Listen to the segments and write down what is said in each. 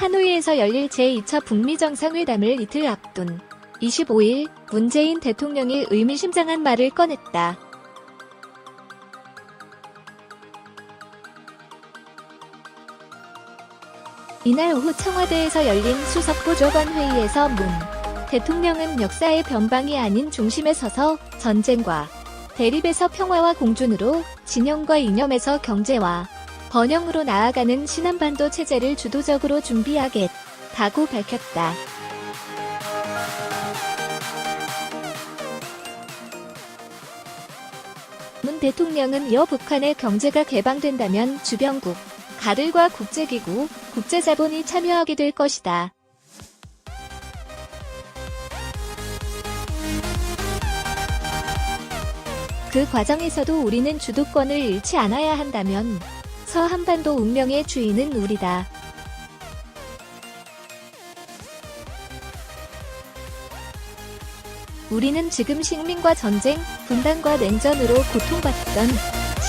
하노이에서 열릴 제2차 북미 정상회담을 이틀 앞둔 25일 문재인 대통령이 의미심장한 말을 꺼냈다. 이날 오후 청와대에서 열린 수석보좌관 회의에서 문 대통령은 역사의 변방이 아닌 중심에 서서 전쟁과 대립에서 평화와 공존으로 진영과 이념에서 경제와 번영으로 나아가는 신한반도 체제를 주도적으로 준비하겠다고 밝혔다. 문 대통령은 이어 북한의 경제가 개방된다면 주변국, 가들과 국제기구, 국제자본이 참여하게 될 것이다. 그 과정에서도 우리는 주도권을 잃지 않아야 한다면 서한반도 운명의 주인은 우리다. 우리는 지금 식민과 전쟁, 분단과 냉전으로 고통받던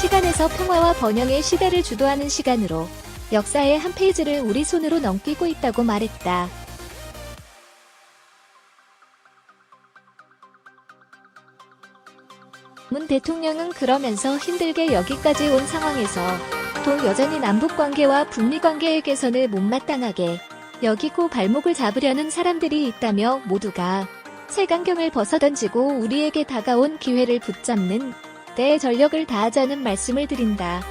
시간에서 평화와 번영의 시대를 주도하는 시간으로 역사의 한 페이지를 우리 손으로 넘기고 있다고 말했다. 문 대통령은 그러면서 힘들게 여기까지 온 상황에서 또 여전히 남북관계와 북미관계의 개선을 못마땅하게 여기고 발목을 잡으려는 사람들이 있다며 모두가 색안경을 벗어던지고 우리에게 다가온 기회를 붙잡는 데 전력을 다하자는 말씀을 드린다.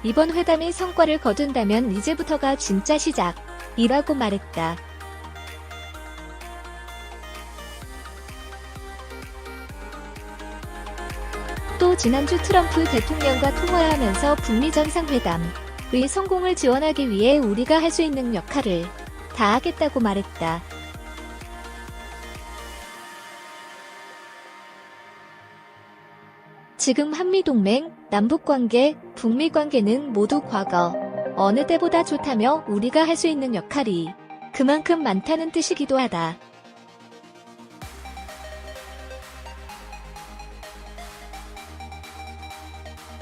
이번 회담이 성과를 거둔다면 이제부터가 진짜 시작이라고 말했다. 또 지난주 트럼프 대통령과 통화하면서 북미 정상회담의 성공을 지원하기 위해 우리가 할 수 있는 역할을 다하겠다고 말했다. 지금 한미동맹, 남북관계, 북미관계는 모두 과거 어느 때보다 좋다며 우리가 할 수 있는 역할이 그만큼 많다는 뜻이기도 하다.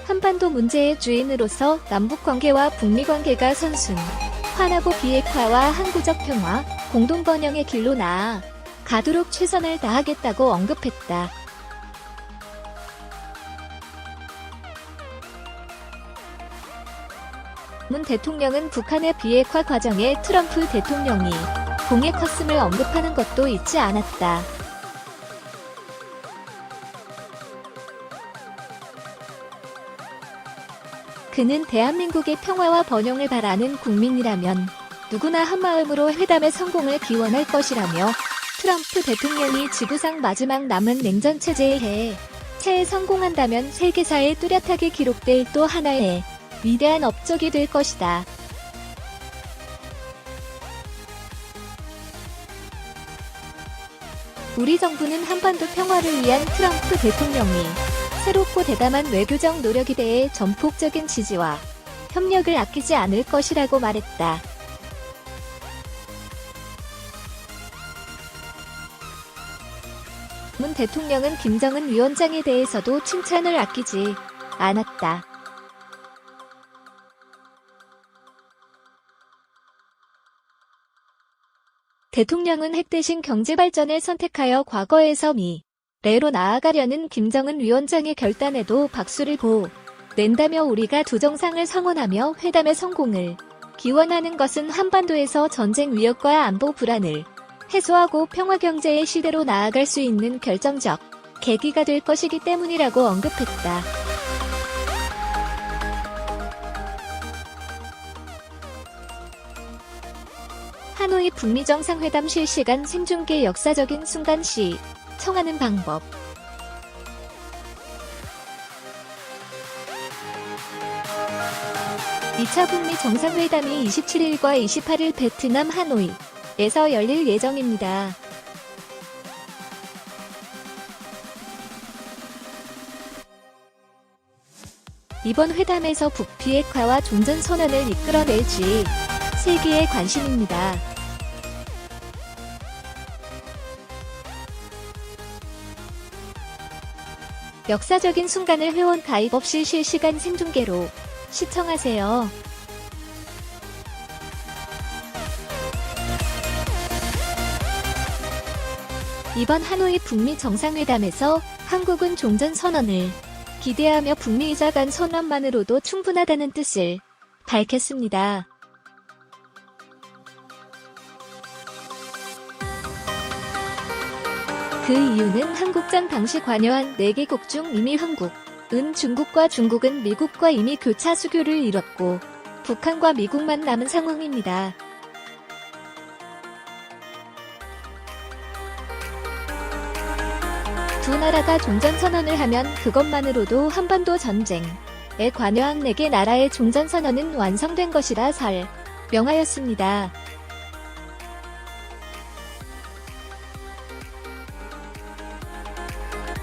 한반도 문제의 주인으로서 남북관계와 북미관계가 선순, 환하고 비핵화와 항구적 평화, 공동번영의 길로 나아 가도록 최선을 다하겠다고 언급했다. 문 대통령은 북한의 비핵화 과정에 트럼프 대통령이 공에 컸음을 언급하는 것도 잊지 않았다. 그는 대한민국의 평화와 번영을 바라는 국민이라면 누구나 한마음으로 회담의 성공을 기원할 것이라며 트럼프 대통령이 지구상 마지막 남은 냉전 체제의 해체에 성공한다면 세계사에 뚜렷하게 기록될 또 하나의 위대한 업적이 될 것이다. 우리 정부는 한반도 평화를 위한 트럼프 대통령이 새롭고 대담한 외교적 노력에 대해 전폭적인 지지와 협력을 아끼지 않을 것이라고 말했다. 문 대통령은 김정은 위원장에 대해서도 칭찬을 아끼지 않았다. 대통령은 핵 대신 경제발전을 선택하여 과거에서 미래로 나아가려는 김정은 위원장의 결단에도 박수를 보낸다며 우리가 두 정상을 성원하며 회담의 성공을 기원하는 것은 한반도에서 전쟁 위협과 안보 불안을 해소하고 평화경제의 시대로 나아갈 수 있는 결정적 계기가 될 것이기 때문이라고 언급했다. 하노이 북미 정상회담 실시간 생중계 역사적인 순간 시청하는 방법. (2차) 북미 정상회담이 27일과 28일 베트남 하노이에서 열릴 예정입니다. 이번 회담에서 북비핵화와 종전선언을 이끌어낼지 세계의 관심입니다. 역사적인 순간을 회원 가입 없이 실시간 생중계로 시청하세요. 이번 하노이 북미 정상회담에서 한국은 종전선언을 기대하며 북미 이사 간 선언만으로도 충분하다는 뜻을 밝혔습니다. 그 이유는 한국전 당시 관여한 4개국 중 이미 한국은 중국과 중국은 미국과 이미 교차 수교를 이뤘고 북한과 미국만 남은 상황입니다. 두 나라가 종전선언을 하면 그것만으로도 한반도 전쟁에 관여한 4개 나라의 종전선언은 완성된 것이라 설명하였습니다.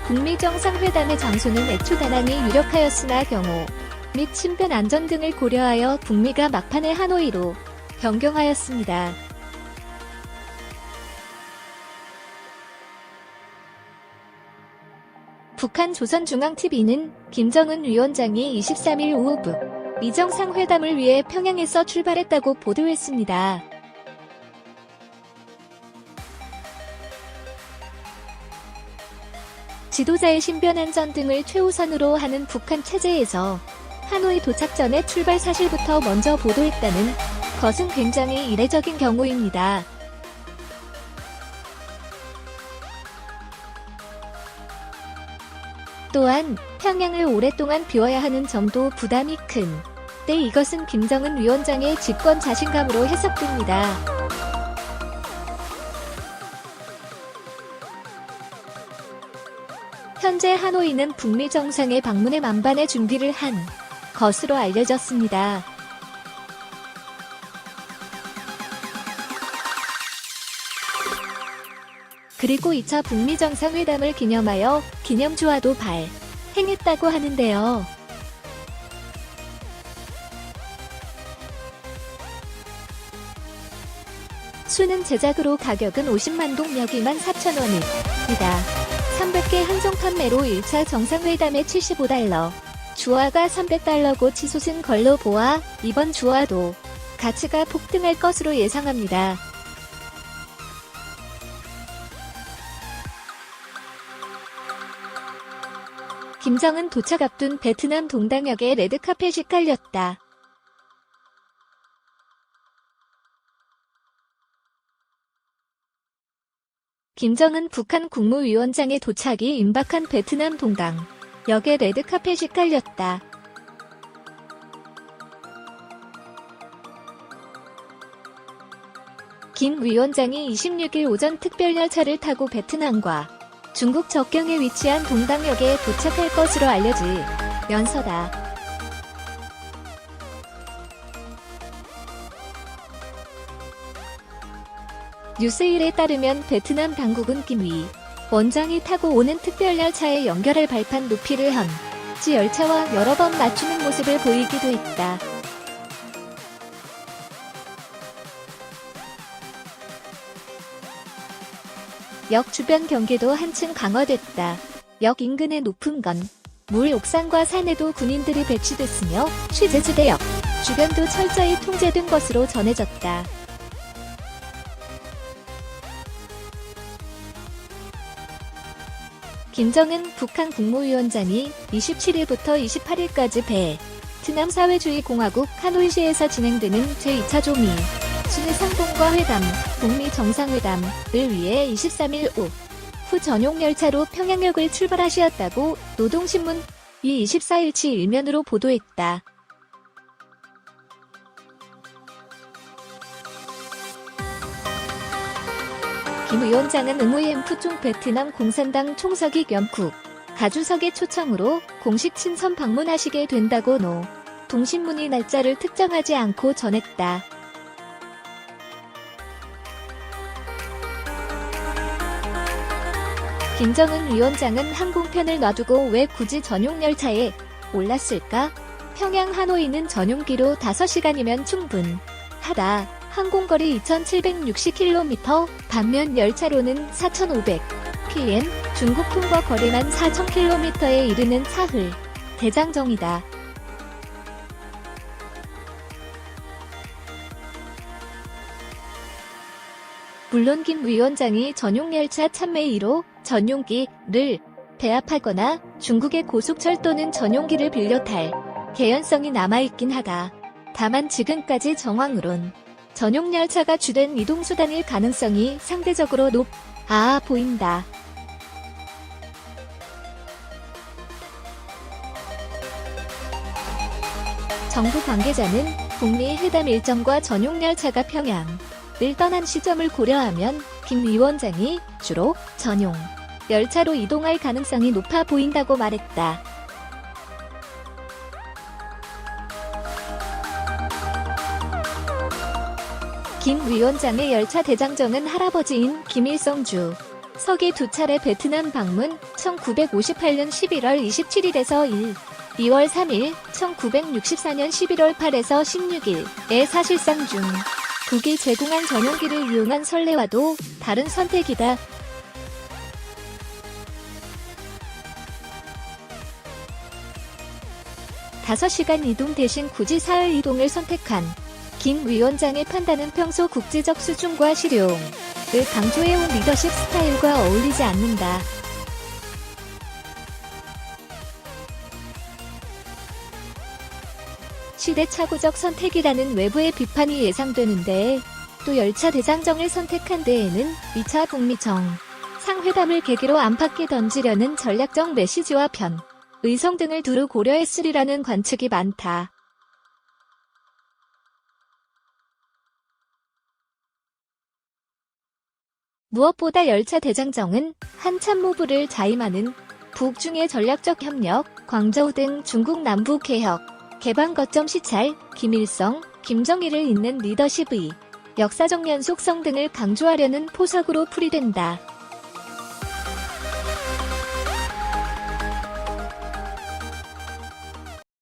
북미 정상회담의 장소는 애초 다낭이 유력하였으나 경호 및 신변 안전 등을 고려하여 북미가 막판에 하노이로 변경하였습니다. 북한 조선중앙TV는 김정은 위원장이 23일 오후 북미 정상회담을 위해 평양에서 출발했다고 보도했습니다. 지도자의 신변 안전 등을 최우선으로 하는 북한 체제에서 하노이 도착 전에 출발 사실부터 먼저 보도했다는 것은 굉장히 이례적인 경우입니다. 또한 평양을 오랫동안 비워야 하는 점도 부담이 큰데 이것은 김정은 위원장의 집권 자신감으로 해석됩니다. 현재 하노이는 북미 정상의 방문에 만반의 준비를 한 것으로 알려졌습니다. 그리고 2차 북미 정상회담을 기념하여 기념주화도 발행했다고 하는데요. 수는 제작으로 가격은 50만 동 약 24,000원입니다. 300개 한정 판매로 1차 정상회담에 $75, 주화가 $300고 치솟은 걸로 보아 이번 주화도 가치가 폭등할 것으로 예상합니다. 김정은 도착 앞둔 베트남 동당역에 레드카펫이 깔렸다. 김정은 북한 국무위원장의 도착이 임박한 베트남 동당역에 레드카펫이 깔렸다. 김 위원장이 26일 오전 특별열차를 타고 베트남과 중국 접경에 위치한 동당역에 도착할 것으로 알려지면서다. 뉴스일에 따르면 베트남 당국은 김 위원장이 타고 오는 특별열차에 연결할 발판 높이를 현지 열차와 여러 번 맞추는 모습을 보이기도 했다. 역 주변 경계도 한층 강화됐다. 역 인근의 높은 건물 옥상과 산에도 군인들이 배치됐으며 취재지대역 주변도 철저히 통제된 것으로 전해졌다. 김정은 북한 국무위원장이 27일부터 28일까지 베트남 사회주의 공화국 하노이시에서 진행되는 제2차 조미 순회 상봉과 회담, 북미 정상회담을 위해 23일 오후 전용 열차로 평양역을 출발하시었다고 노동신문이 24일치 일면으로 보도했다. 김 위원장은 응우엠푸종 베트남 공산당 총서기 겸 가주석의 초청으로 공식 친선 방문하시게 된다고 노동신문이 날짜를 특정하지 않고 전했다. 김정은 위원장은 항공편을 놔두고 왜 굳이 전용 열차에 올랐을까? 평양 하노이는 전용기로 5시간이면 충분하다. 항공거리 2760km, 반면 열차로는 4500km, 중국 통과 거리만 4,000km에 이르는 사흘 대장정이다. 물론 김 위원장이 전용열차 참매 1호 전용기를 배합하거나 중국의 고속철 또는 전용기를 빌려 탈 개연성이 남아있긴 하다. 다만 지금까지 정황으론 전용열차가 주된 이동수단일 가능성이 상대적으로 높아 보인다. 정부 관계자는 북미 회담 일정과 전용열차가 평양을 떠난 시점을 고려하면 김 위원장이 주로 전용 열차로 이동할 가능성이 높아 보인다고 말했다. 김 위원장의 열차 대장정은 할아버지인 김일성 주석이 2차례 베트남 방문 1958년 11월 27일에서 2월 3일, 1964년 11월 8에서 16일에 사실상 중국이 제공한 전용기를 이용한 선례와도 다른 선택이다. 다섯 시간 이동 대신 굳이 사흘 이동을 선택한 김 위원장의 판단은 평소 국제적 수준과 실용을 강조해온 리더십 스타일과 어울리지 않는다. 시대착오적 선택이라는 외부의 비판이 예상되는데 또 열차 대장정을 선택한 데에는 2차 북미 정상회담을 계기로 안팎에 던지려는 전략적 메시지와 의성 등을 두루 고려했으리라는 관측이 많다. 무엇보다 열차 대장정은 한 참모부를 자임하는 북중의 전략적 협력, 광저우 등 중국 남부 개혁, 개방 거점 시찰, 김일성, 김정일을 잇는 리더십의 역사적 연속성 등을 강조하려는 포석으로 풀이된다.